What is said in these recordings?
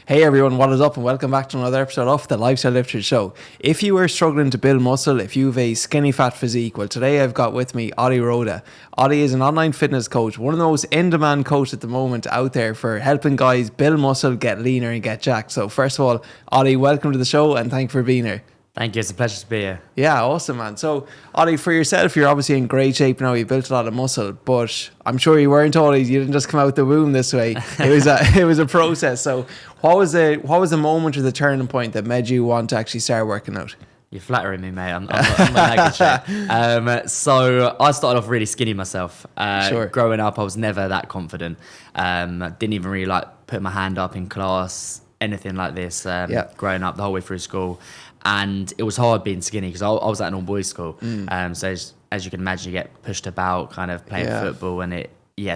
Hey everyone, what is up and welcome back to another episode of the Lifestyle Lifters Show. If you are struggling to build muscle, if you have a skinny fat physique, well today I've got with me Ollie Rhoda. Ollie is an online fitness coach, one of the most in-demand coaches at the moment out there for helping guys build muscle, get leaner and get jacked. So first of all, Ollie, welcome to the show and thank you for being here. Thank you. It's a pleasure to be here. Yeah, awesome, man. So, Ollie, for yourself, you're obviously in great shape now. You've built a lot of muscle, but I'm sure you weren't always. You didn't just come out the womb this way. It was a process. So, what was the moment or the turning point that made you want to actually start working out? You're flattering me, mate. I'm not that good shape. So I started off really skinny myself. Sure. Growing up, I was never that confident. Didn't even really like put my hand up in class, anything like this. Growing up the whole way through school. And it was hard being skinny because I was at an all-boys school. So as you can imagine, you get pushed about kind of playing football and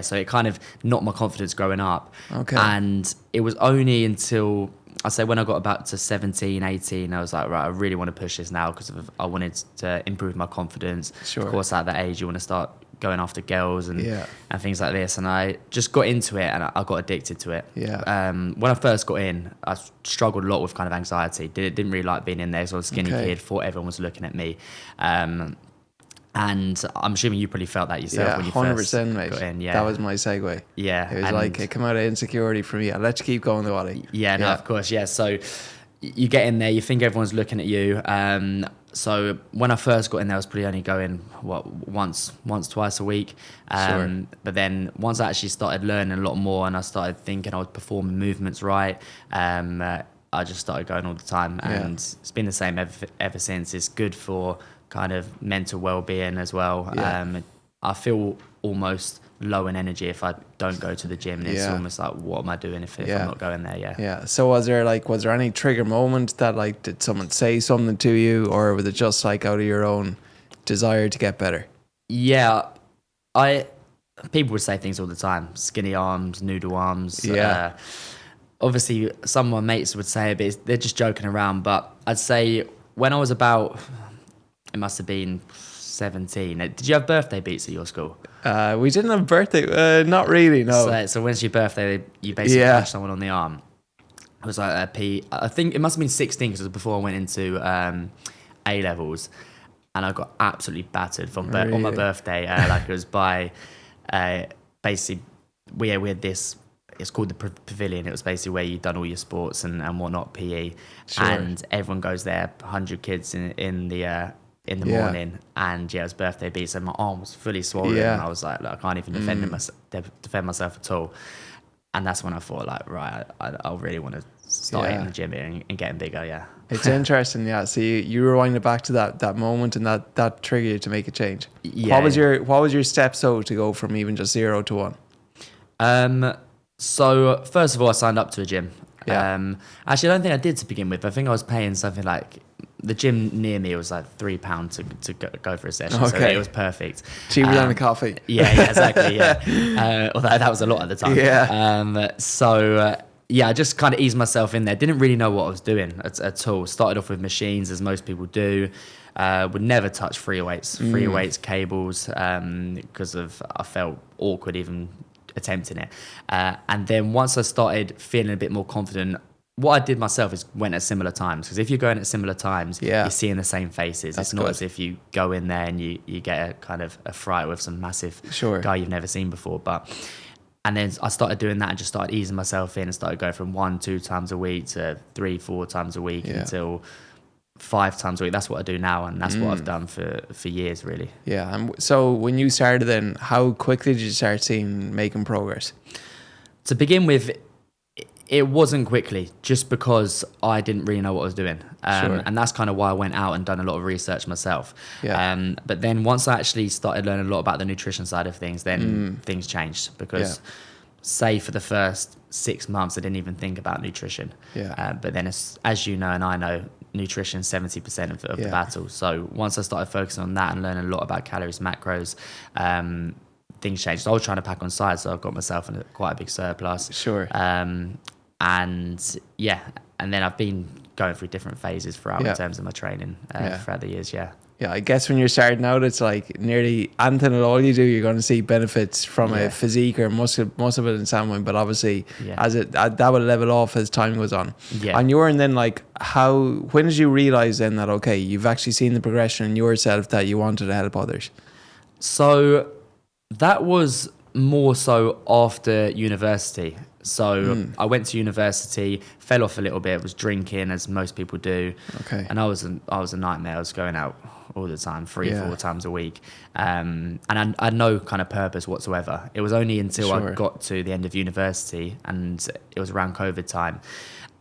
so it kind of knocked my confidence growing up. Okay. And it was only until, I say when I got about to 17, 18, I was like, right, I really want to push this now because I wanted to improve my confidence. Sure. Of course, at that age, you want to start going after girls and things like this. And I just got into it and I got addicted to it. Yeah. When I first got in, I struggled a lot with kind of anxiety. Didn't really like being in there. So I was a skinny kid, thought everyone was looking at me. And I'm assuming you probably felt that yourself when you 100%, first mate. got in. Yeah, that was my segue. Yeah. It was like it came out of insecurity for me. I'll let you keep going though, Ollie. Yeah, no, of course, yeah. So you get in there, you think everyone's looking at you. So when I first got in there, I was probably only going once, twice a week. Sure. But then once I actually started learning a lot more, and I started thinking I was performing movements right, I just started going all the time, and it's been the same ever since. It's good for kind of mental well-being as well. Yeah. I feel almost low in energy if I don't go to the gym, and it's almost like, what am I doing if I'm not going there? Yeah. So was there any trigger moment that did someone say something to you, or was it just like out of your own desire to get better? Yeah, people would say things all the time, skinny arms, noodle arms. Yeah. Obviously some of my mates would say it, but they're just joking around. But I'd say when I was about, it must have been 17. Did you have birthday beats at your school? We didn't have birthday. Not really, no. So when's your birthday? You basically punch someone on the arm. It was like I think it must have been 16 because it was before I went into A levels, and I got absolutely battered on my birthday. Like it was by basically we had this. It's called the Pavilion. It was basically where you've done all your sports and whatnot, PE, and everyone goes there. 100 kids in the morning, and it was birthday beats, and my arm was fully swollen, and I was like, look, I can't even defend myself at all. And that's when I thought, like, right, I really want to start hitting the gym here and getting bigger. Yeah, it's interesting. Yeah, so you rewind it back to that moment, and that triggered you to make a change. Yeah. What was your steps to go from even just 0 to 1? So first of all, I signed up to a gym. Yeah. Actually, I don't think I did to begin with. I think I was paying something like, the gym near me was like £3 to go for a session. Okay. So it was perfect. Cheaper than a coffee. Yeah, exactly. Yeah. Although that was a lot at the time. Yeah. I just kind of eased myself in there. Didn't really know what I was doing at all. Started off with machines, as most people do. Would never touch free weights, cables, because I felt awkward even attempting it. And then once I started feeling a bit more confident, what I did myself is went at similar times, because if you're going at similar times, you're seeing the same faces. It's not as if you go in there and you get a kind of a fright with some massive guy you've never seen before. And then I started doing that and just started easing myself in and started going from 1-2 times a week to 3-4 times a week until 5 times a week. That's what I do now, and that's what I've done for years, really. Yeah. And so when you started, then how quickly did you start making progress? To begin with, it wasn't quickly, just because I didn't really know what I was doing. And that's kind of why I went out and done a lot of research myself. Yeah. But then once I actually started learning a lot about the nutrition side of things, then things changed, because say for the first 6 months, I didn't even think about nutrition. Yeah. But then as you know, and I know, nutrition is 70% of the battle. So once I started focusing on that and learning a lot about calories, macros, things changed. So I was trying to pack on size, so I got myself in quite a big surplus. Sure. And then I've been going through different phases throughout in terms of my training throughout the years. Yeah, I guess when you're starting out, it's like nearly anything at all you do, you're going to see benefits from a physique or muscle building standpoint. But obviously, that will level off as time goes on. Yeah. And and then like when did you realize then that okay, you've actually seen the progression in yourself that you wanted to help others? So that was more so after university. So I went to university, fell off a little bit, was drinking as most people do. Okay. And I was a nightmare. I was going out all the time, 3-4 times a week. And I had no kind of purpose whatsoever. It was only until I got to the end of university, and it was around COVID time.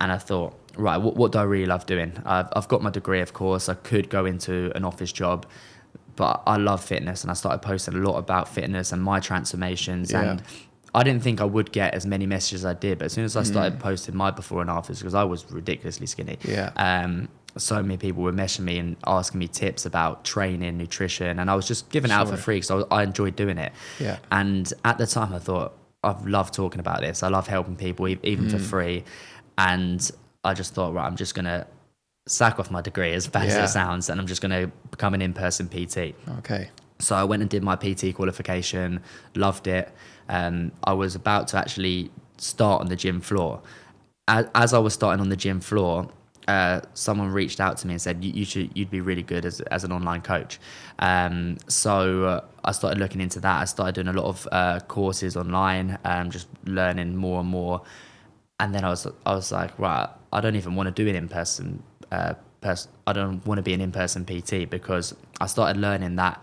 And I thought, right, what do I really love doing? I've got my degree, of course. I could go into an office job, but I love fitness, and I started posting a lot about fitness and my transformations. And I didn't think I would get as many messages as I did, but as soon as I started posting my before and afters, because I was ridiculously skinny, so many people were messaging me and asking me tips about training, nutrition, and I was just giving it out for free because I enjoyed doing it. Yeah. And at the time I thought, I've loved talking about this. I love helping people, even for free. And I just thought, right, I'm just going to sack off my degree, as bad as it sounds, and I'm just going to become an in-person PT. Okay. So I went and did my PT qualification, loved it. I was about to actually start on the gym floor. As I was starting on the gym floor, someone reached out to me and said, you'd be really good as an online coach. So I started looking into that. I started doing a lot of courses online, just learning more and more. And then I was like, right, I don't even want to do an in-person I don't want to be an in-person PT, because I started learning that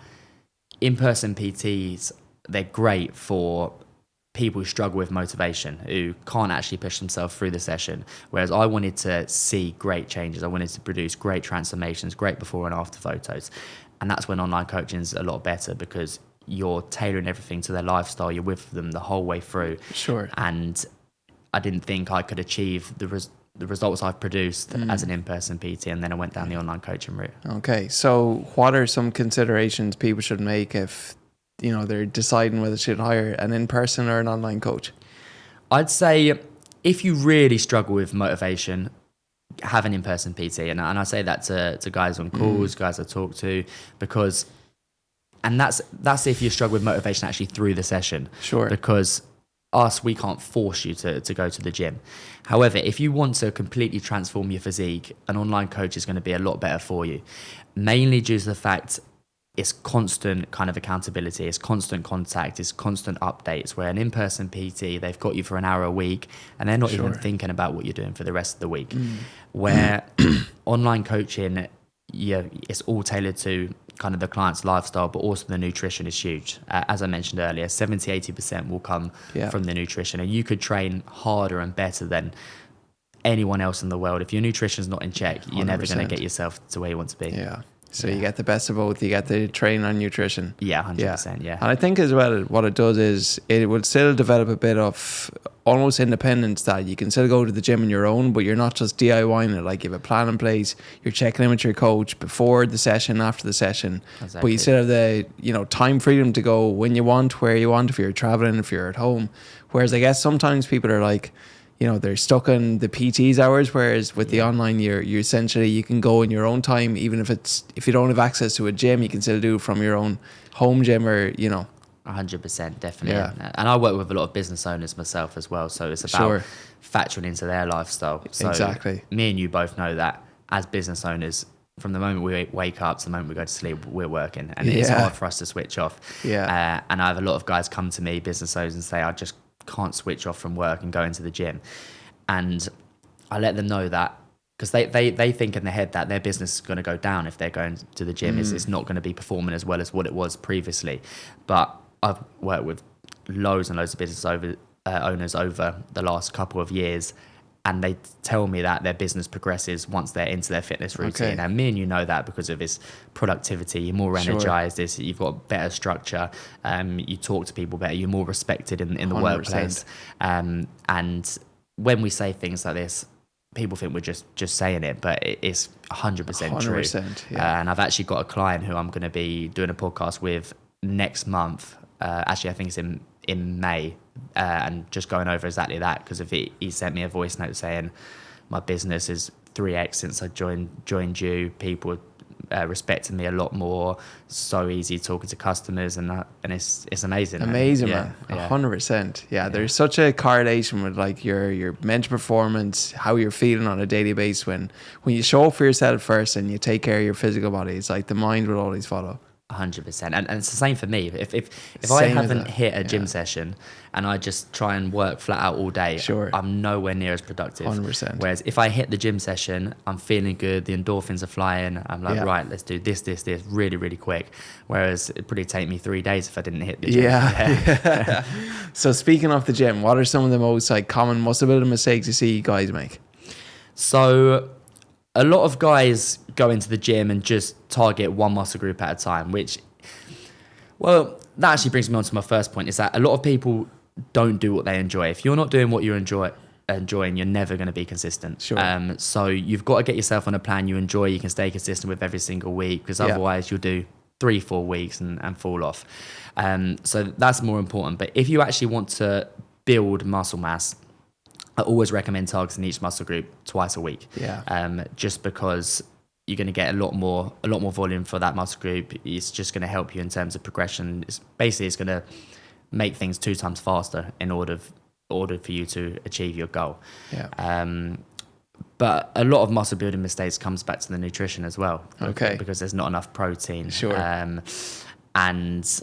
in-person PTs, they're great for people who struggle with motivation, who can't actually push themselves through the session. Whereas I wanted to see great changes. I wanted to produce great transformations, great before and after photos. And that's when online coaching is a lot better, because you're tailoring everything to their lifestyle. You're with them the whole way through. Sure. And I didn't think I could achieve the results I've produced as an in-person PT, and then I went down the online coaching route. Okay, so what are some considerations people should make if they're deciding whether they should hire an in-person or an online coach? I'd say if you really struggle with motivation, have an in-person PT, and I say that to guys on calls, guys I talk to, because, and that's if you struggle with motivation actually through the session. Sure. Because we can't force you to go to the gym. However, if you want to completely transform your physique, an online coach is going to be a lot better for you, mainly due to the fact it's constant kind of accountability, it's constant contact, it's constant updates, where an in-person PT, they've got you for an hour a week and they're not even thinking about what you're doing for the rest of the week. Where online coaching, it's all tailored to kind of the client's lifestyle, but also the nutrition is huge. As I mentioned earlier, 70-80% will come from the nutrition, and you could train harder and better than anyone else in the world. If your nutrition's not in check, you're 100%. Never going to get yourself to where you want to be. Yeah. So you get the best of both. You get the training on nutrition. Yeah, 100%. Yeah. And I think as well, what it does is it will still develop a bit of almost independence, that you can still go to the gym on your own, but you're not just DIYing it. Like you have a plan in place, you're checking in with your coach before the session, after the session. Exactly. But you still have the time freedom to go when you want, where you want, if you're traveling, if you're at home. Whereas I guess sometimes people are like, they're stuck in the PT's hours, whereas with the online, you're essentially, you can go in your own time, even if you don't have access to a gym, you can still do it from your own home gym or 100%, definitely. Yeah. And I work with a lot of business owners myself as well, so it's about factoring into their lifestyle. So exactly. Me and you both know that as business owners, from the moment we wake up to the moment we go to sleep, we're working, and it's hard for us to switch off. Yeah. And I have a lot of guys come to me, business owners, and say, I just can't switch off from work and go into the gym. And I let them know that, because they think in their head that their business is going to go down if they're going to the gym. It's not going to be performing as well as what it was previously. But I've worked with loads and loads of business owners over the last couple of years, and they tell me that their business progresses once they're into their fitness routine. Okay. And me and you know that because of its productivity. You're more energized, you've got better structure, you talk to people better, you're more respected in the 100%. Workplace. And when we say things like this, people think we're just saying it, but it's 100% true. 100%, yeah. And I've actually got a client who I'm going to be doing a podcast with next month. Actually, I think it's in May, and just going over exactly that, because he sent me a voice note saying my business is 3x since I joined you. People respecting me a lot more. So easy talking to customers, and it's amazing. Amazing, man. 100%. Yeah, there's such a correlation with like your mental performance, how you're feeling on a daily basis. When you show up for yourself first and you take care of your physical body, it's like the mind will always follow. 100%, and it's the same for me. If I Same as haven't that. hit a gym session and I just try and work flat out all day, Sure. I'm nowhere near as productive. 100%. Whereas if I hit the gym session, I'm feeling good, the endorphins are flying, I'm like, right, let's do this really, really quick. Whereas it'd probably take me 3 days if I didn't hit the gym. Yeah. So speaking of the gym, what are some of the most like common muscle building mistakes you see guys make? So a lot of guys go into the gym and just target one muscle group at a time, which, well, that actually brings me on to my first point, is that a lot of people don't do what they enjoy. If you're not doing what you're enjoying, you're never going to be consistent. Sure. So you've got to get yourself on a plan you enjoy, you can stay consistent with every single week, because otherwise you'll do 3-4 weeks and fall off. So that's more important. But if you actually want to build muscle mass, I always recommend targeting each muscle group twice a week. Yeah. Just because you're going to get a lot more volume for that muscle group. It's just going to help you in terms of progression. It's going to make things 2 times faster in order for you to achieve your goal. Yeah. But a lot of muscle building mistakes comes back to the nutrition as well. Okay. Because there's not enough protein. Sure. And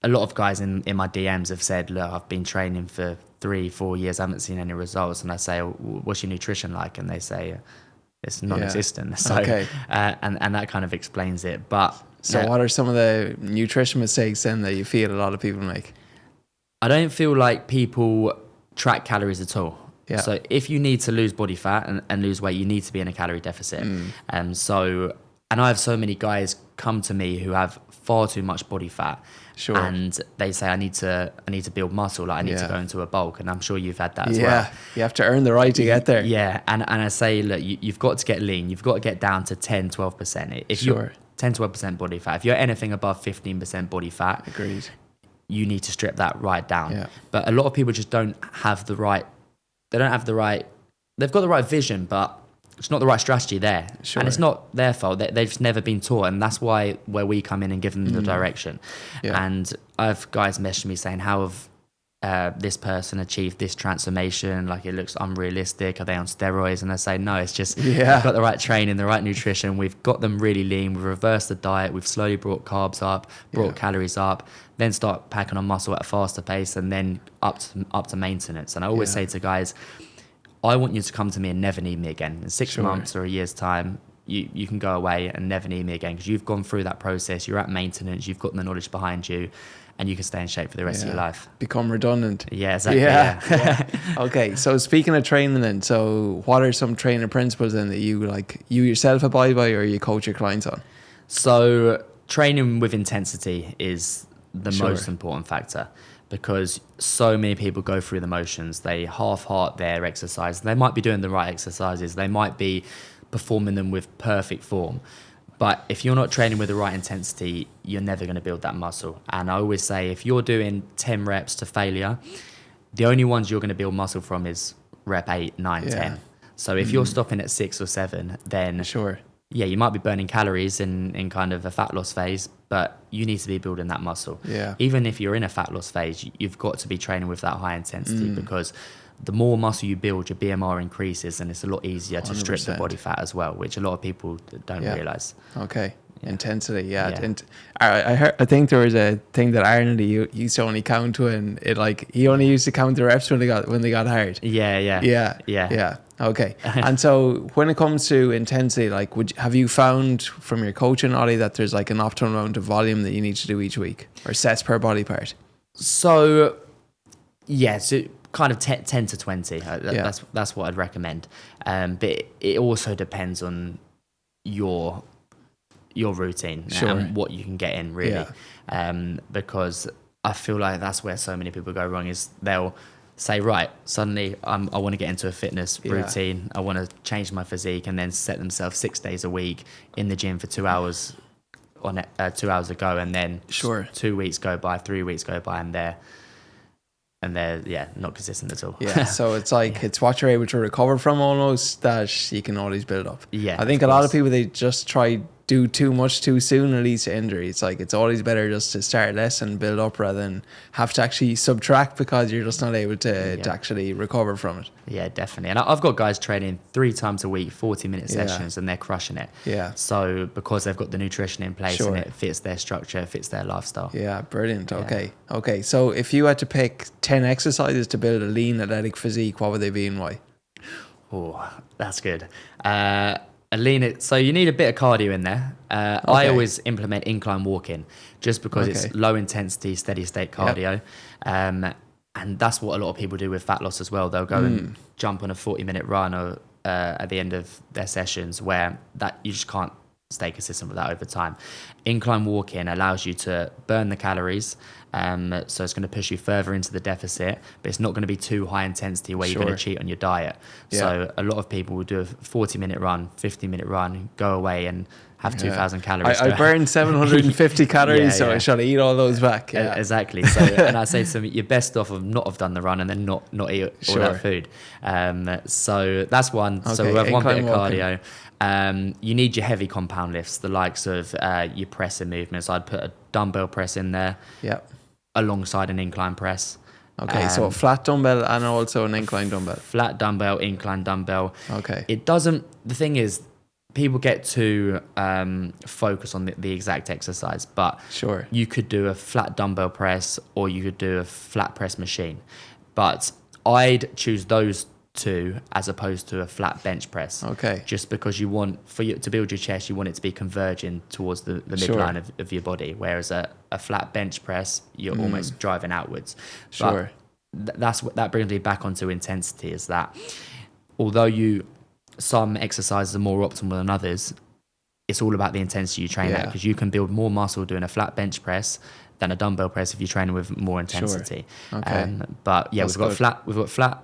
a lot of guys in my DMs have said, look, I've been training for 3-4 years, I haven't seen any results. And I say, what's your nutrition like? And they say, it's non-existent. Yeah. So, okay. And that kind of explains it. But so what are some of the nutrition mistakes then that you feel a lot of people make? I don't feel like people track calories at all. Yeah. So if you need to lose body fat and lose weight, you need to be in a calorie deficit. And I have so many guys come to me who have far too much body fat. Sure. And they say, I need to build muscle, like I need to go into a bulk. And I'm sure you've had that as well. Yeah, you have to earn the right to get there. Yeah, and I say, look, you've got to get lean. You've got to get down to 10, 12%. If you're 10, 12% body fat, if you're anything above 15% body fat, agreed, you need to strip that right down. Yeah. But a lot of people just don't have the right, they've got the right vision, but it's not the right strategy there. Sure. And it's not their fault. They've never been taught. And that's where we come in and give them the direction. Yeah. And I have guys messaging me saying, how have this person achieved this transformation? Like, it looks unrealistic. Are they on steroids? And I say, no, it's just we've got the right training, the right nutrition. We've got them really lean. We've reversed the diet. We've slowly brought carbs up, brought calories up, then start packing on muscle at a faster pace, and then up to maintenance. And I always say to guys, I want you to come to me and never need me again. In 6 months or a year's time, you can go away and never need me again, because you've gone through that process. You're at maintenance. You've got the knowledge behind you, and you can stay in shape for the rest of your life. Become redundant. Yeah, exactly. Yeah. Okay, so speaking of training then, so what are some training principles then that you yourself abide by or you coach your clients on? So training with intensity is the most important factor, because so many people go through the motions. They half-heart their exercise. They might be doing the right exercises. They might be performing them with perfect form. But if you're not training with the right intensity, you're never going to build that muscle. And I always say, if you're doing 10 reps to failure, the only ones you're going to build muscle from is rep 8, 9, 10. So if you're stopping at 6 or 7, then you might be burning calories in kind of a fat loss phase, but you need to be building that muscle. Yeah. Even if you're in a fat loss phase, you've got to be training with that high intensity, because the more muscle you build, your BMR increases, and it's a lot easier to strip the body fat as well, which a lot of people don't realize. Okay. Intensity, And I think there was a thing that Ireland used to only count to, and he only used to count the reps when they got hard. Yeah. Okay. And so when it comes to intensity, have you found from your coaching, Ollie, that there's like an optimal amount of volume that you need to do each week, or sets per body part? So kind of 10 to 20. That's what I'd recommend. But it also depends on your routine and what you can get in, really. Because I feel like that's where so many people go wrong, is they'll say, right, suddenly I want to get into a fitness routine. I want to change my physique, and then set themselves 6 days a week in the gym for 2 hours 2 hours ago, and then 2 weeks go by, 3 weeks go by, and and they're not consistent at all. Yeah, so it's like it's what you're able to recover from almost that you can always build up. Yeah, I think a lot of people, they just try do too much too soon and leads to injury. It's like it's always better just to start less and build up rather than have to actually subtract because you're just not able to actually recover from it. Yeah, definitely. And I've got guys training 3 times a week, 40-minute sessions, and they're crushing it. Yeah. So because they've got the nutrition in place Sure. and it fits their structure, it fits their lifestyle. Yeah, brilliant. Okay. So if you had to pick 10 exercises to build a lean athletic physique, what would they be and why? Oh, that's good. So you need a bit of cardio in there. I always implement incline walking just because it's low intensity, steady state cardio. Yep. And that's what a lot of people do with fat loss as well. They'll go and jump on a 40-minute run or at the end of their sessions where that you just can't stay consistent with that over time. Incline walking allows you to burn the calories. So it's going to push you further into the deficit, but it's not going to be too high intensity where you're going to cheat on your diet. Yeah. So a lot of people will do a 40-minute run, 50-minute run, go away and have 2,000 calories. I burned 750 calories, so I shall eat all those back. Yeah. Exactly. So, and I say to them, you're best off of not have done the run and then not eat all that food. So that's one. Okay. So we have one bit of cardio. You need your heavy compound lifts, the likes of your pressing movements. I'd put a dumbbell press in there. Yep. Alongside an incline press. Okay, so a flat dumbbell and also an incline dumbbell. Flat dumbbell, incline dumbbell. Okay. The thing is, people get to focus on the exact exercise, but you could do a flat dumbbell press or you could do a flat press machine. But I'd choose those two as opposed to a flat bench press. Okay. Just because you want, to build your chest, you want it to be converging towards the midline of your body, whereas a flat bench press, you're almost driving outwards. But that brings me back onto intensity, is that although some exercises are more optimal than others, it's all about the intensity you train at, because you can build more muscle doing a flat bench press than a dumbbell press if you're training with more intensity. Okay. But yeah, we've got flat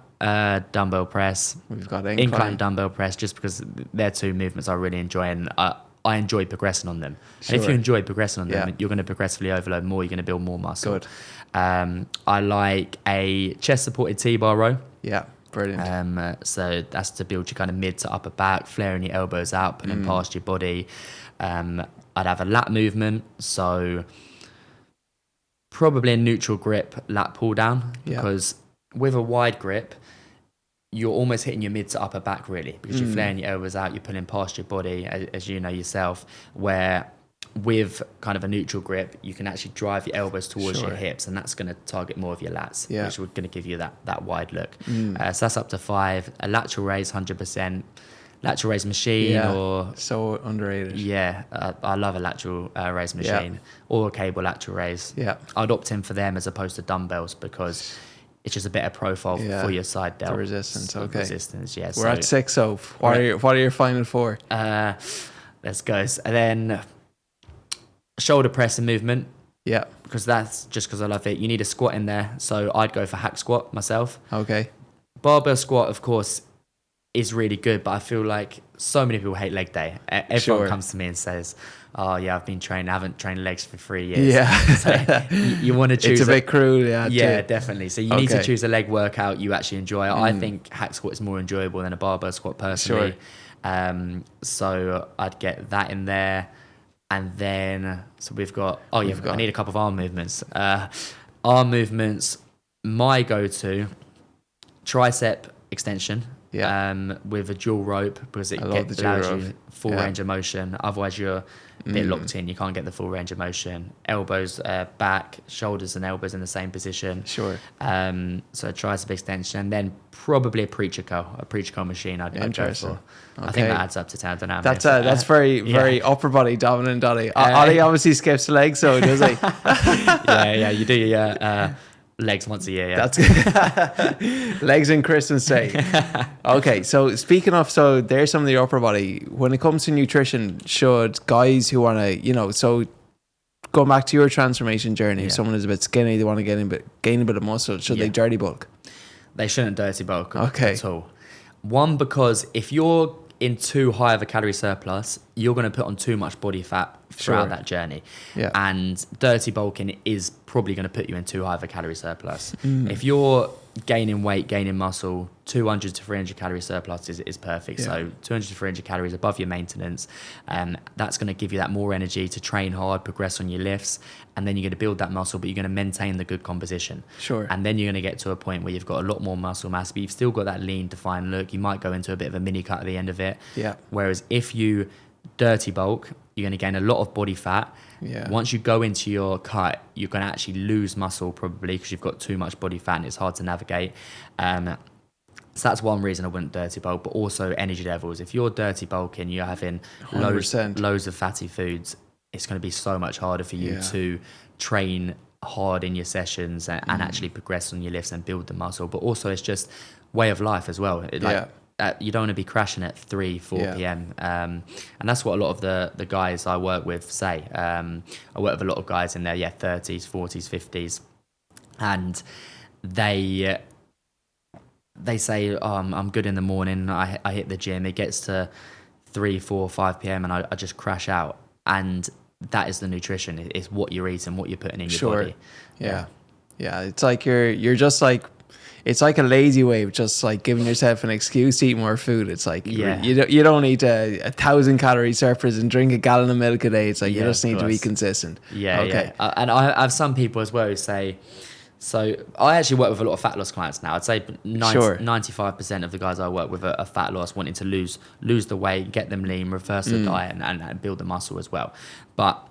dumbbell press, we've got incline dumbbell press, just because they're two movements I really enjoy, and I enjoy progressing on them. And if you enjoy progressing on them, you're going to progressively overload more, you're going to build more muscle. Good. I like a chest supported T-bar row. Yeah, brilliant. So that's to build your kind of mid to upper back, flaring your elbows out, pulling past your body. I'd have a lat movement, so probably a neutral grip lat pull down, because with a wide grip, you're almost hitting your mid to upper back, really, because you're flaring your elbows out, you're pulling past your body, as you know yourself, where with kind of a neutral grip, you can actually drive your elbows towards your hips, and that's going to target more of your lats, which is going to give you that wide look. So that's up to 5. A lateral raise, 100%. Lateral raise machine, or so underrated. Yeah, I love a lateral raise machine or a cable lateral raise. Yeah, I'd opt in for them as opposed to dumbbells, because it's just a better profile for your side delt. The resistance, okay. Resistance, yeah. We're at 6, so what are your final 4? Let's go. And then shoulder press and movement. Yeah. Because that's just because I love it. You need a squat in there, so I'd go for hack squat myself. Okay. Barbell squat, of course, is really good, but I feel like so many people hate leg day. Everyone comes to me and says, oh yeah, I haven't trained legs for 3 years. Yeah. So you want to choose. It's a bit cruel, yeah. Yeah, definitely. So you need to choose a leg workout you actually enjoy. I think hack squat is more enjoyable than a barbell squat personally. So I'd get that in there. And then, so we've got, I need a couple of arm movements. Arm movements, my go-to, tricep extension. With a dual rope, because it allows you full range of motion. Otherwise, you're a bit locked in. You can't get the full range of motion. Elbows back, shoulders and elbows in the same position. Sure. So a tricep extension, and then probably a preacher curl machine. I'd go for. Okay. I think that adds up to 10. I don't know. That's very upper body dominant, Ollie. Ollie obviously skips the legs, so does he? Yeah. You do your legs once a year, yeah. That's legs in Christmas Day. Okay, so speaking of, so there's some of the upper body. When it comes to nutrition, should guys who want to, so going back to your transformation journey, if someone is a bit skinny, they want to gain a bit of muscle, should they dirty bulk? They shouldn't dirty bulk at all. One, because if you're in too high of a calorie surplus, you're going to put on too much body fat throughout that journey. Yeah. And dirty bulking is probably going to put you in too high of a calorie surplus. If you're gaining weight, gaining muscle, 200 to 300 calorie surplus is perfect. Yeah. So 200 to 300 calories above your maintenance. That's going to give you that more energy to train hard, progress on your lifts, and then you're going to build that muscle, but you're going to maintain the good composition. Sure. And then you're going to get to a point where you've got a lot more muscle mass, but you've still got that lean, defined look. You might go into a bit of a mini cut at the end of it. Yeah. Whereas if you dirty bulk, you're going to gain a lot of body fat. Yeah. Once you go into your cut, you're going to actually lose muscle probably because you've got too much body fat and it's hard to navigate. So that's one reason I wouldn't dirty bulk, but also energy levels. If you're dirty bulking, you're having 100%. loads of fatty foods, it's going to be so much harder for you to train hard in your sessions and actually progress on your lifts and build the muscle. But also it's just way of life as well. You don't want to be crashing at 3-4 p.m. And that's what a lot of the guys I work with say. I work with a lot of guys in their 30s, 40s, 50s, and they say, oh, I'm good in the morning. I hit the gym. It gets to 3, 4, 5 p.m. and I just crash out. And that is the nutrition. It's what you're eating, what you're putting in your body. Yeah. It's like you're just like, it's like a lazy way of just like giving yourself an excuse to eat more food. It's like you don't need 1,000 calorie surplus and drink a gallon of milk a day. It's like you just need to be consistent. And I have some people as well who say, so I actually work with a lot of fat loss clients now. I'd say 95% of the guys I work with are fat loss, wanting to lose the weight, get them lean, reverse the diet and build the muscle as well. But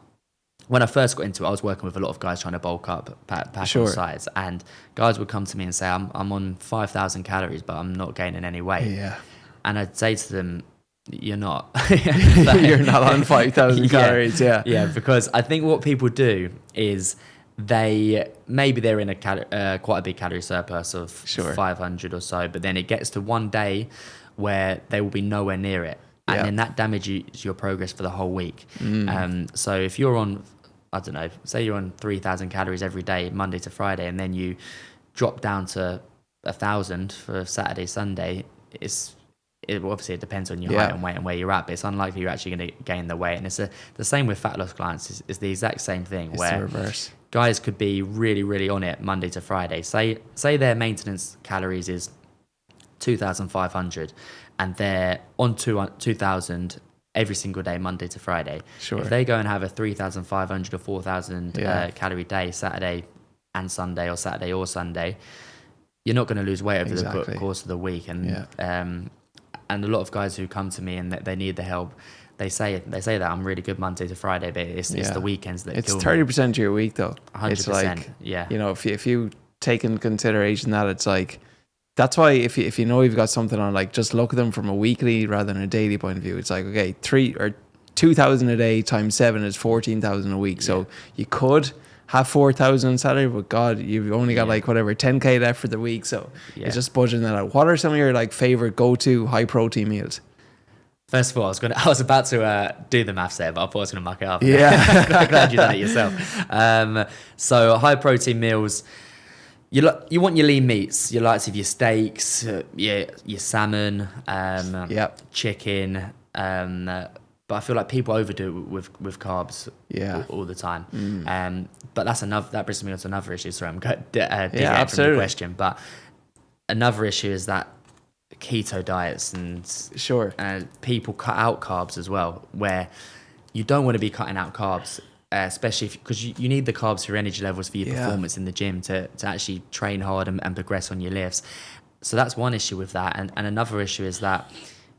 when I first got into it, I was working with a lot of guys trying to bulk up, pack on size, and guys would come to me and say, I'm on 5,000 calories, but I'm not gaining any weight. Yeah. And I'd say to them, you're not. You're not on 5,000 calories, Yeah, because I think what people do is they're in a quite a big calorie surplus of 500 or so, but then it gets to one day where they will be nowhere near it. And then that damages your progress for the whole week. So if you're on, I don't know, say you're on 3,000 calories every day, Monday to Friday, and then you drop down to 1,000 for Saturday, Sunday, obviously it depends on your height and weight and where you're at, but it's unlikely you're actually going to gain the weight. And it's the same with fat loss clients. It's the exact same thing. It's where the reverse. Guys could be really, really on it Monday to Friday. Say their maintenance calories is 2,500 and they're on 2,000 every single day, Monday to Friday. If they go and have a 3,500 or 4,000 calorie day, Saturday and Sunday, or Saturday or Sunday, you're not going to lose weight over the course of the week. And and a lot of guys who come to me and they need the help, they say that I'm really good Monday to Friday, but it's the weekends that it's kill 30% of your week though. 100%. It's like, you know, if you take into consideration that, it's like, that's why if you know you've got something on, like, just look at them from a weekly rather than a daily point of view. It's like, okay, 2,000 a day times 7 is 14,000 a week. So you could have 4,000 on Saturday, but God, you've only got like whatever 10k left for the week. So it's just budgeting that out. What are some of your like favorite go-to high protein meals? First of all, I was about to do the maths there, but I thought I was going to muck it up. Yeah, glad you done it yourself. So high protein meals. You want your lean meats, your likes of your steaks, your salmon, chicken. But I feel like people overdo it with carbs all the time. But that brings me on to another issue. Sorry, I'm digging from the question. But another issue is that keto diets and people cut out carbs as well, where you don't want to be cutting out carbs. Especially because you need the carbs for your energy levels for your performance in the gym to actually train hard and progress on your lifts. So that's one issue with that. And another issue is that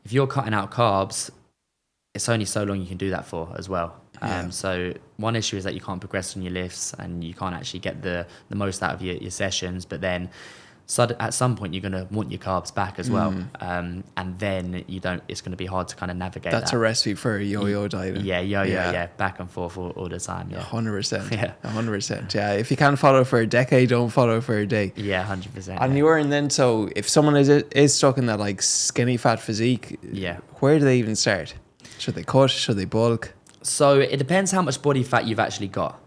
if you're cutting out carbs, it's only so long you can do that for as well. So one issue is that you can't progress on your lifts and you can't actually get the most out of your sessions. But then at some point you're going to want your carbs back as well. And then it's going to be hard to kind of navigate That's a recipe for a yo-yo diet. Yeah, back and forth all the time. 100%. Yeah, 100%. Yeah, if you can't follow for a decade, don't follow for a day. Yeah, 100%. And you were, and then so if someone is stuck in that like skinny fat physique, where do they even start? Should they cut? Should they bulk? So it depends how much body fat you've actually got.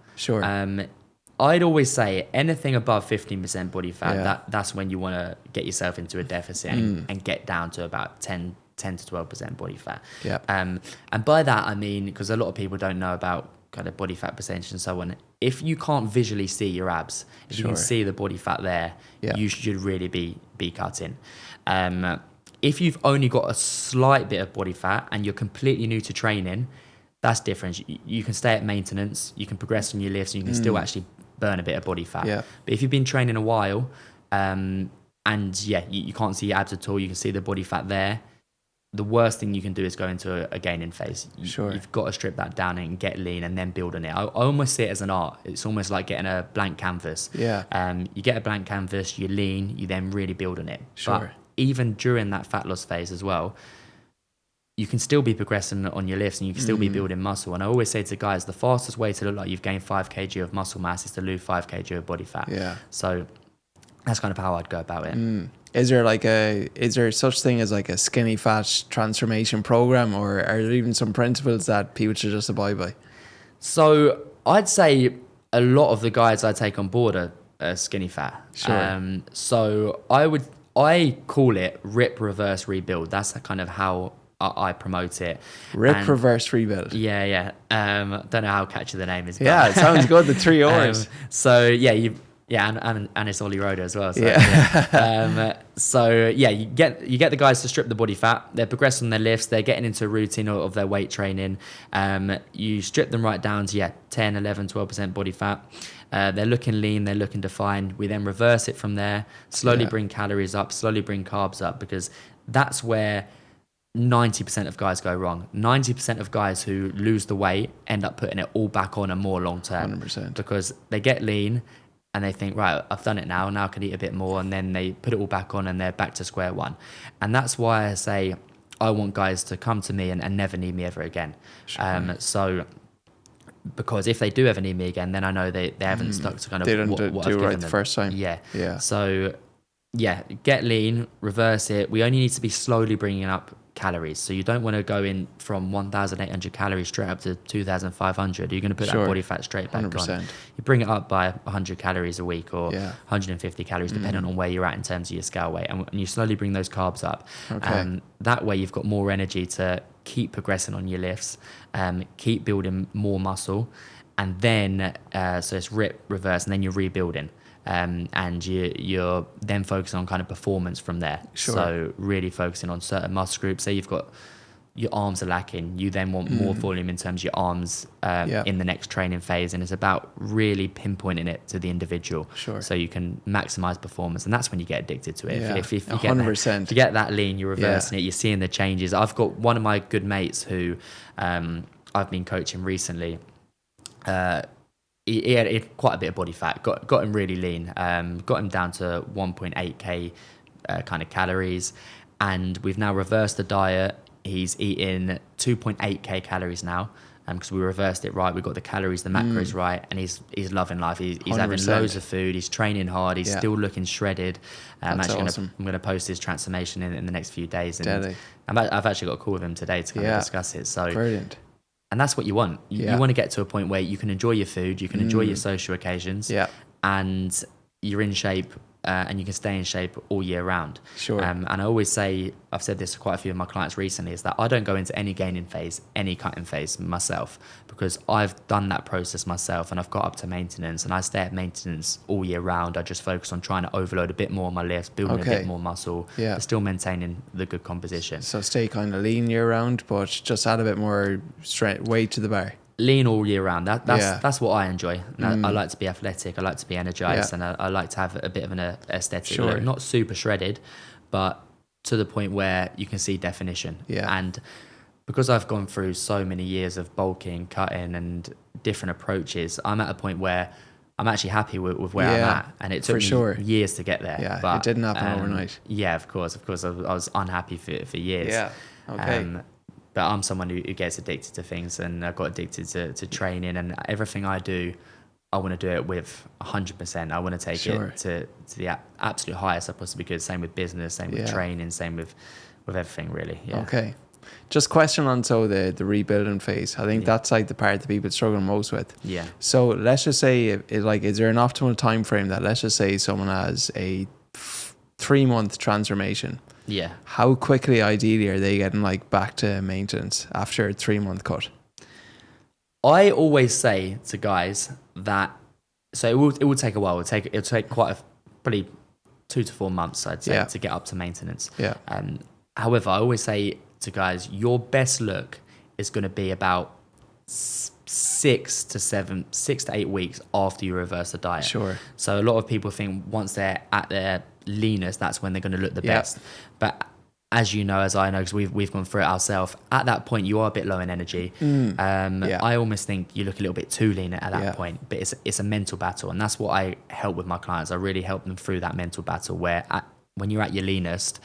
I'd always say anything above 15% body fat, that's when you want to get yourself into a deficit and get down to about 10 10 to 12% body fat. Yeah. And by that, I mean, because a lot of people don't know about kind of body fat percentage and so on. If you can't visually see your abs, if you can see the body fat there, you should really be cutting. If you've only got a slight bit of body fat and you're completely new to training, that's different. You can stay at maintenance, you can progress on your lifts, and you can still actually burn a bit of body fat. Yeah. But if you've been training a while, and you can't see your abs at all, you can see the body fat there, the worst thing you can do is go into a gaining phase. You've got to strip that down and get lean and then build on it. I almost see it as an art. It's almost like getting a blank canvas. Yeah. You get a blank canvas, you're lean, you then really build on it. Sure. But even during that fat loss phase as well, you can still be progressing on your lifts and you can still be building muscle. And I always say to guys, the fastest way to look like you've gained 5 kg of muscle mass is to lose 5 kg of body fat. Yeah. So that's kind of how I'd go about it. Is there such thing as like a skinny fat transformation program, or are there even some principles that people should just abide by? So I'd say a lot of the guys I take on board are skinny fat. Sure. So I call it rip, reverse, rebuild. That's kind of how I promote it. Reverse, rebuild. Yeah. Don't know how catchy the name is. But Yeah, it sounds good. The 3 R's. And it's Ollie Rhoda as well. So, you get the guys to strip the body fat. They're progressing their lifts. They're getting into a routine of their weight training. You strip them right down to 10, 11, 12% body fat. They're looking lean. They're looking defined. We then reverse it from there. Slowly bring calories up. Slowly bring carbs up, because that's where 90% of guys go wrong. 90% of guys who lose the weight end up putting it all back on and more long term. 100%. Because they get lean and they think, right, I've done it now I can eat a bit more, and then they put it all back on and they're back to square one. And that's why I say I want guys to come to me and never need me ever again. Sure. So because if they do ever need me again, then I know they haven't stuck to kind of they don't what do I've right given the them. first time. Yeah. So get lean, reverse it. We only need to be slowly bringing up calories. So you don't want to go in from 1,800 calories straight up to 2,500. You're going to put that body fat straight back 100%. on. You bring it up by 100 calories a week or 150 calories, depending on where you're at in terms of your scale weight. And you slowly bring those carbs up. Okay. That way you've got more energy to keep progressing on your lifts, keep building more muscle. And then, so it's rip, reverse, and then you're rebuilding. And you're then focusing on kind of performance from there. Sure. So really focusing on certain muscle groups. Say you've got your arms are lacking, you then want more volume in terms of your arms in the next training phase, and it's about really pinpointing it to the individual. Sure. So you can maximize performance, and that's when you get addicted to it. Yeah. If you 100%. if you get that lean, you're reversing it, you're seeing the changes. I've got one of my good mates who I've been coaching recently. He had quite a bit of body fat, got him really lean, got him down to 1.8k kind of calories, and we've now reversed the diet. He's eating 2.8k calories now, because we reversed it right. We got the calories, the macros right, and he's loving life. He's having loads of food. He's training hard. He's still looking shredded. I'm going to post his transformation in the next few days, and I've actually got a call with him today to kind of discuss it. So brilliant. And that's what you want. You want to get to a point where you can enjoy your food, you can enjoy your social occasions, and you're in shape, and you can stay in shape all year round. Sure. And I always say, I've said this to quite a few of my clients recently, is that I don't go into any gaining phase, any cutting phase myself, because I've done that process myself and I've got up to maintenance, and I stay at maintenance all year round. I just focus on trying to overload a bit more on my lifts, building a bit more muscle, but still maintaining the good composition. So stay kind of lean year round, but just add a bit more weight to the bar. Lean all year round. That's what I enjoy. I like to be athletic. I like to be energized, and I like to have a bit of an aesthetic look. Not super shredded, but to the point where you can see definition. And because I've gone through so many years of bulking, cutting, and different approaches, I'm at a point where I'm actually happy with where I'm at, and it took me years to get there. But, it didn't happen overnight. Yeah, of course. I was unhappy for years. Yeah. Okay. But I'm someone who gets addicted to things, and I got addicted to training, and everything I do, I want to do it with 100%. I want to take it to the absolute highest I possibly could. Same with business, same with training, same with everything really. Yeah. Okay. Just question on the rebuilding phase. I think that's like the part that people struggle most with. Yeah. So let's just say, is there an optimal time frame that, let's just say someone has a 3-month transformation? Yeah. How quickly, ideally, are they getting like back to maintenance after a 3-month cut? I always say to guys that, so it will take a while. It'll take probably 2 to 4 months, I'd say, to get up to maintenance. Yeah. However, I always say to guys, your best look is going to be about 6 to 8 weeks after you reverse the diet. Sure. So a lot of people think once they're at their leanest, that's when they're going to look the best. But as you know, as I know, because we've gone through it ourselves, at that point you are a bit low in energy. I almost think you look a little bit too lean at that point, but it's a mental battle, and that's what I help with my clients. I really help them through that mental battle where when you're at your leanest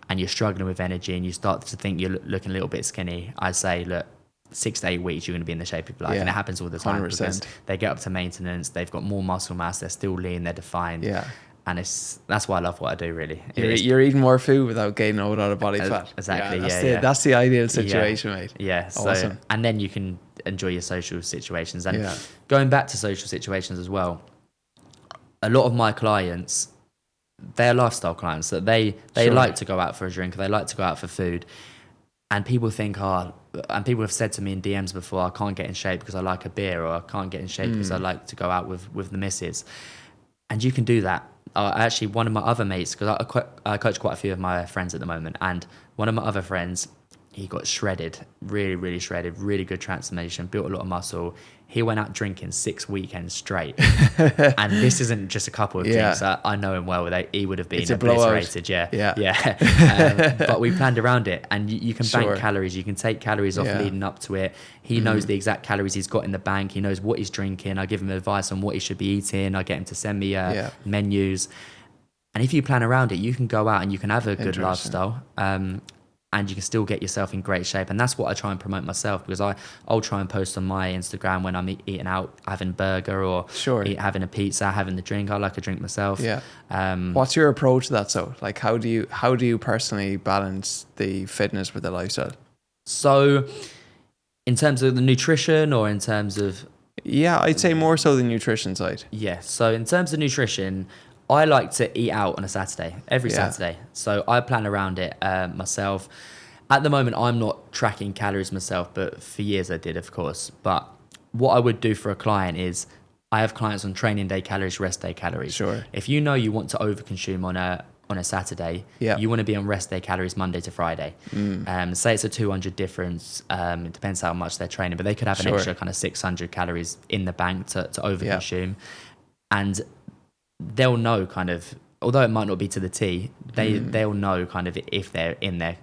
and you're struggling with energy and you start to think you're looking a little bit skinny, I say, look, 6 to 8 weeks you're going to be in the shape of your life. And it happens all the time 100%. because they get up to maintenance, they've got more muscle mass, they're still lean, they're defined. And that's why I love what I do, really. You're eating more food without gaining a whole lot of body fat. Exactly. That's the ideal situation, mate. Yeah. Awesome. So, and then you can enjoy your social situations. And going back to social situations as well, a lot of my clients, they're lifestyle clients, that they like to go out for a drink, they like to go out for food. And people think, and people have said to me in DMs before, I can't get in shape because I like a beer, or I can't get in shape because I like to go out with the missus. And you can do that. Actually, one of my other mates, because I coach quite a few of my friends at the moment, and one of my other friends, he got shredded, really, really shredded, really good transformation, built a lot of muscle. He went out drinking 6 weekends straight. And this isn't just a couple of drinks. I know him well. He would have been obliterated. But we planned around it, and you can bank calories. You can take calories off leading up to it. He knows the exact calories he's got in the bank. He knows what he's drinking. I give him advice on what he should be eating. I get him to send me menus. And if you plan around it, you can go out and you can have a good lifestyle. And you can still get yourself in great shape. And that's what I try and promote myself, because I'll try and post on my Instagram when I'm eating out, having a burger or having a pizza, having the drink. I like a drink myself. What's your approach to that? So, like, how do you personally balance the fitness with the lifestyle? So, in terms of the nutrition, or in terms of... Yeah, I'd say more so the nutrition side. Yeah, so in terms of nutrition, I like to eat out on a Saturday, every Saturday. So I plan around it myself. At the moment, I'm not tracking calories myself, but for years I did, of course. But what I would do for a client is, I have clients on training day calories, rest day calories. Sure. If you know you want to overconsume on a Saturday, you want to be on rest day calories Monday to Friday. Say it's a 200 difference. It depends how much they're training, but they could have an extra kind of 600 calories in the bank to overconsume. And they'll know kind of, although it might not be to the T, they'll know kind of if they're in their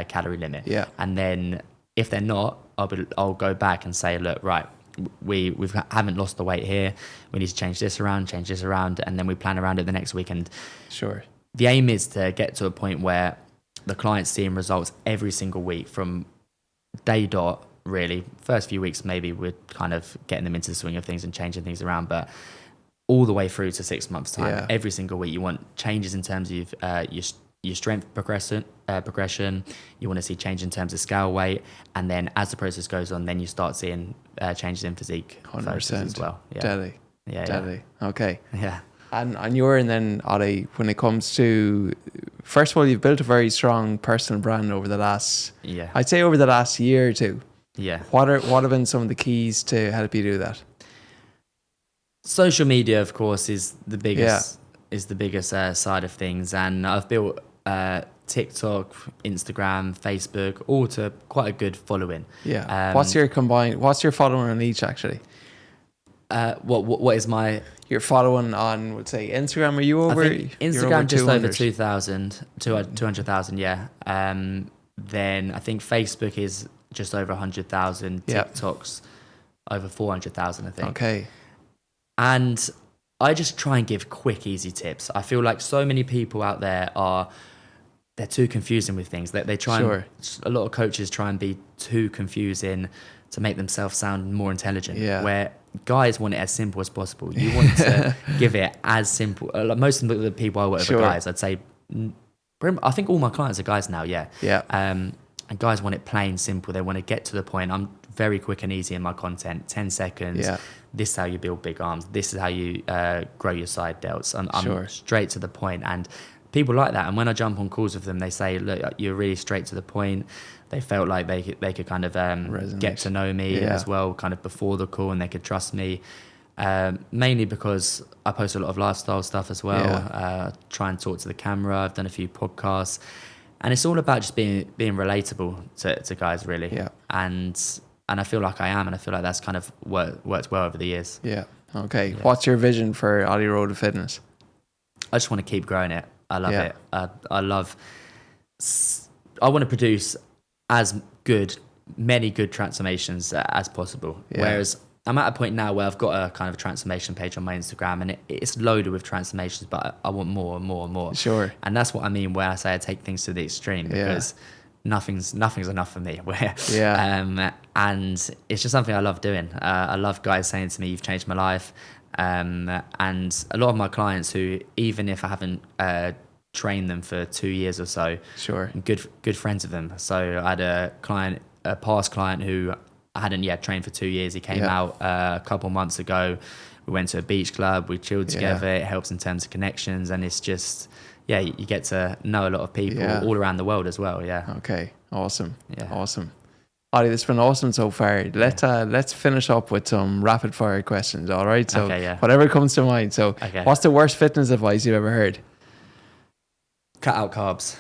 calorie limit. And then if they're not, I'll go back and say, look, right, we haven't lost the weight here. We need to change this around, and then we plan around it the next week. And the aim is to get to a point where the client's seeing results every single week from day dot, really. First few weeks, maybe we're kind of getting them into the swing of things and changing things around, but all the way through to 6 months time, every single week you want changes in terms of your strength progression. You want to see change in terms of scale weight, and then as the process goes on, then you start seeing changes in physique 100% as well. Deadly. Okay. Yeah. And on your end then, Ollie, when it comes to, first of all, you've built a very strong personal brand over the last I'd say over the last year or two. What have been some of the keys to help you do that? Social media, of course, is the biggest side of things, and I've built TikTok, Instagram, Facebook, all to quite a good following. What's your following on each, actually? What is my... Your following on, let's say, Instagram? Are you over? I think Instagram just over 200,000, then I think Facebook is just over 100,000. TikTok's over 400,000, I think. Okay. And I just try and give quick, easy tips. I feel like so many people out there they're too confusing with things. They try and, a lot of coaches try and be too confusing to make themselves sound more intelligent. Where guys want it as simple as possible. You want to give it as simple. Like most of the people I work with are guys. I'd say, I think all my clients are guys now. And guys want it plain, simple. They want to get to the point. I'm very quick and easy in my content. 10 seconds. This is how you build big arms. This is how you grow your side delts. I'm straight to the point. And people like that. And when I jump on calls with them, they say, look, you're really straight to the point. They felt like they could kind of get to know me as well, kind of before the call, and they could trust me. Mainly because I post a lot of lifestyle stuff as well. Try and talk to the camera. I've done a few podcasts, and it's all about just being relatable to guys, really. Yeah. And I feel like I am, and I feel like that's kind of worked well over the years. Yeah. Okay. Yeah. What's your vision for Ollie Rhoda Fitness? I just want to keep growing it. I love it. I want to produce many good transformations as possible. Yeah. Whereas I'm at a point now where I've got a kind of transformation page on my Instagram, and it's loaded with transformations, but I want more and more and more. Sure. And that's what I mean when I say I take things to the extreme, because nothing's enough for me. And it's just something I love doing. I love guys saying to me, "You've changed my life." And a lot of my clients who, even if I haven't trained them for 2 years or so, sure, I'm good friends with them. So I had a past client who I hadn't yet trained for 2 years. He came out a couple months ago. We went to a beach club. We chilled together. It helps in terms of connections, and it's just you get to know a lot of people all around the world as well. Yeah. Okay. Awesome. Yeah. Awesome. Ollie, this has been awesome so far. Let's finish up with some rapid fire questions. All right. So whatever comes to mind. So what's the worst fitness advice you've ever heard? Cut out carbs.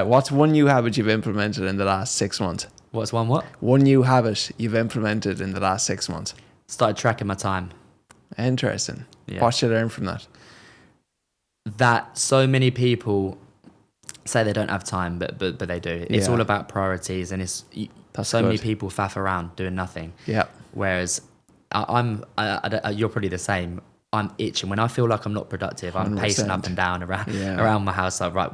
What's one new habit you've implemented in the last 6 months? What's what? One new habit you've implemented in the last 6 months. Started tracking my time. Interesting. Yeah. What should I learn from that? That so many people say they don't have time, but they do. It's all about priorities, and many people faff around doing nothing. Yeah. Whereas you're probably the same. I'm itching when I feel like I'm not productive. I'm 100%. Pacing up and down around my house. Like,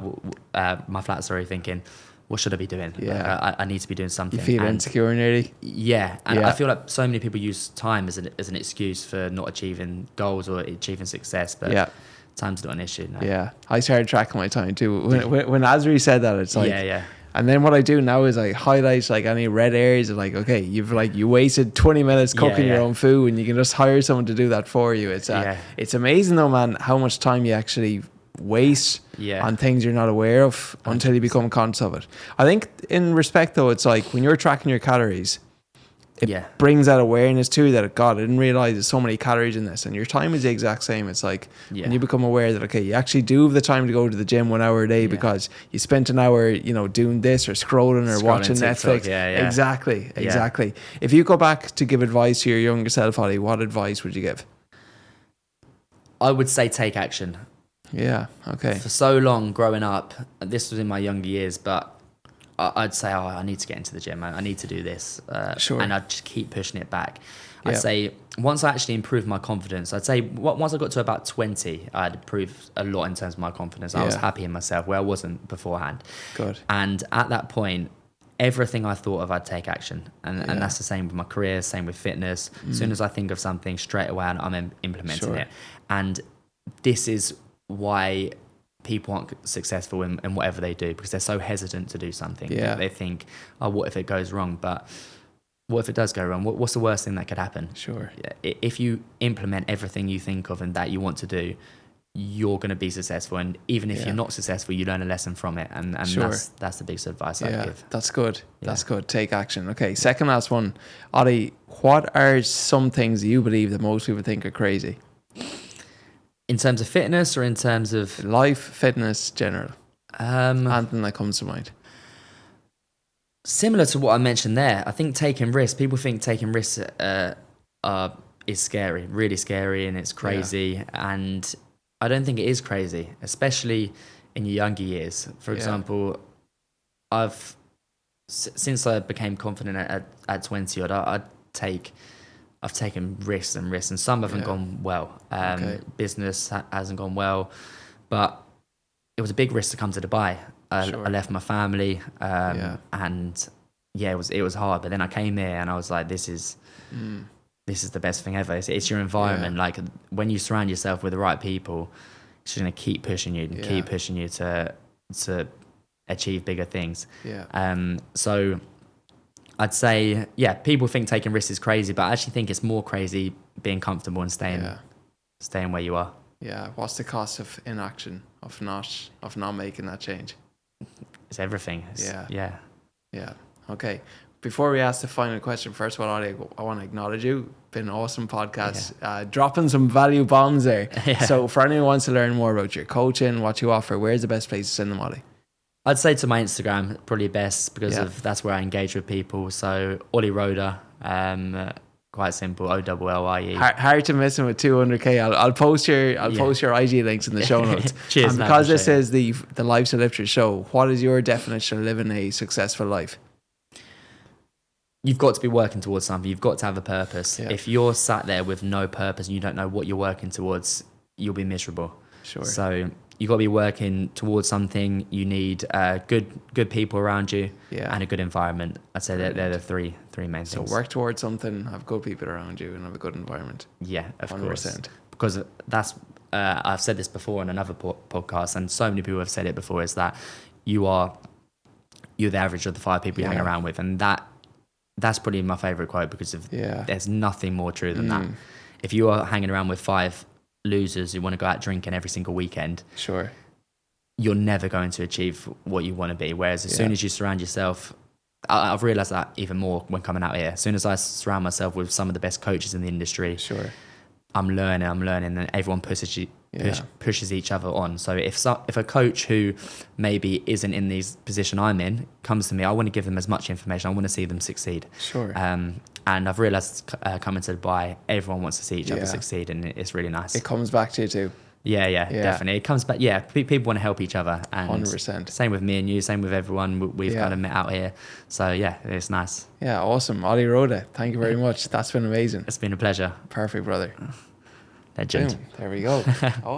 my flat. Sorry, thinking, what should I be doing? Yeah, like, I need to be doing something. You feel insecure nearly. Yeah, and I feel like so many people use time as an excuse for not achieving goals or achieving success. But time's not an issue. No. Yeah, I started tracking my time too. When Azri said that, it's like And then what I do now is I highlight like any red areas of like, okay, you wasted 20 minutes cooking your own food, and you can just hire someone to do that for you. It's amazing though, man, how much time you actually waste on things you're not aware of until you become conscious of it. I think in respect though, it's like when you're tracking your calories, it brings that awareness too that, God, I didn't realize there's so many calories in this, and your time is the exact same. It's like when you become aware that, okay, you actually do have the time to go to the gym 1 hour a day because you spent an hour, doing this or scrolling or watching TikTok, Netflix. Exactly. If you go back to give advice to your younger self, Ollie, what advice would you give? I would say take action. Yeah, okay. For so long growing up, this was in my younger years, but I'd say, I need to get into the gym. I need to do this. Sure. And I'd just keep pushing it back. I'd say once I actually improved my confidence, I'd say once I got to about 20, I'd improved a lot in terms of my confidence. I was happy in myself where I wasn't beforehand. Good. And at that point, everything I thought of, I'd take action. And that's the same with my career, same with fitness. As soon as I think of something, straight away, I'm implementing it. And this is why people aren't successful in whatever they do, because they're so hesitant to do something. They think, what if it goes wrong? But what if it does go wrong? What's the worst thing that could happen? Sure. If you implement everything you think of and that you want to do, you're going to be successful. And even if you're not successful, you learn a lesson from it. And that's the biggest advice I'd give. That's good. That's good. Take action. Okay, second last one. Ollie, what are some things you believe that most people think are crazy? In terms of fitness or in terms of life, fitness, general? Anything that comes to mind? Similar to what I mentioned there, I think taking risks. People think taking risks is scary, really scary, and it's crazy. And I don't think it is crazy, especially in your younger years. For example, since I became confident at 20 odd, I've taken risks, and some haven't gone well. Business hasn't gone well, but it was a big risk to come to Dubai. I left my family, and it was hard. But then I came here, and I was like, this is the best thing ever. It's your environment. Like when you surround yourself with the right people, it's going to keep pushing you and keep pushing you to achieve bigger things. So I'd say, people think taking risks is crazy, but I actually think it's more crazy being comfortable and staying where you are. Yeah. What's the cost of inaction, of not making that change? It's everything. Yeah. Okay. Before we ask the final question, first of all, Ollie, I want to acknowledge you. Been an awesome podcast. Dropping some value bombs there. Yeah. So for anyone who wants to learn more about your coaching, what you offer, where's the best place to send them, Ollie? I'd say to my Instagram, probably best because that's where I engage with people. So Ollie Rhoda, quite simple, OLLIE. Hard to miss him with 200k. I'll post your IG links in the show notes. Cheers, and because this is the Lifestyle Lifters show, what is your definition of living a successful life? You've got to be working towards something. You've got to have a purpose. Yeah. If you're sat there with no purpose and you don't know what you're working towards, you'll be miserable. Sure. So you've got to be working towards something. You need good people around you and a good environment. I'd say they're the three main things. So work towards something, have good people around you, and have a good environment. Yeah, of 100%. course. Because that's I've said this before in another podcast, and so many people have said it before, is that you're the average of the 5 people you hang around with, and that's probably my favorite quote because there's nothing more true than that. If you are hanging around with 5 losers who want to go out drinking every single weekend, sure, you're never going to achieve what you want to be. Whereas as soon as you surround yourself, I've realized that even more when coming out here. As soon as I surround myself with some of the best coaches in the industry, sure, I'm learning, and everyone pushes each other on. So if a coach who maybe isn't in the position I'm in comes to me, I want to give them as much information. I want to see them succeed. Sure. And I've realized coming to Dubai, everyone wants to see each other succeed, and it's really nice. It comes back to you too. Yeah, definitely. It comes back. Yeah, people want to help each other. And 100%. Same with me and you, same with everyone. We've kind of met out here. So yeah, it's nice. Yeah, awesome. Ollie Rhoda, thank you very much. That's been amazing. It's been a pleasure. Perfect, brother. Legend. Boom. There we go.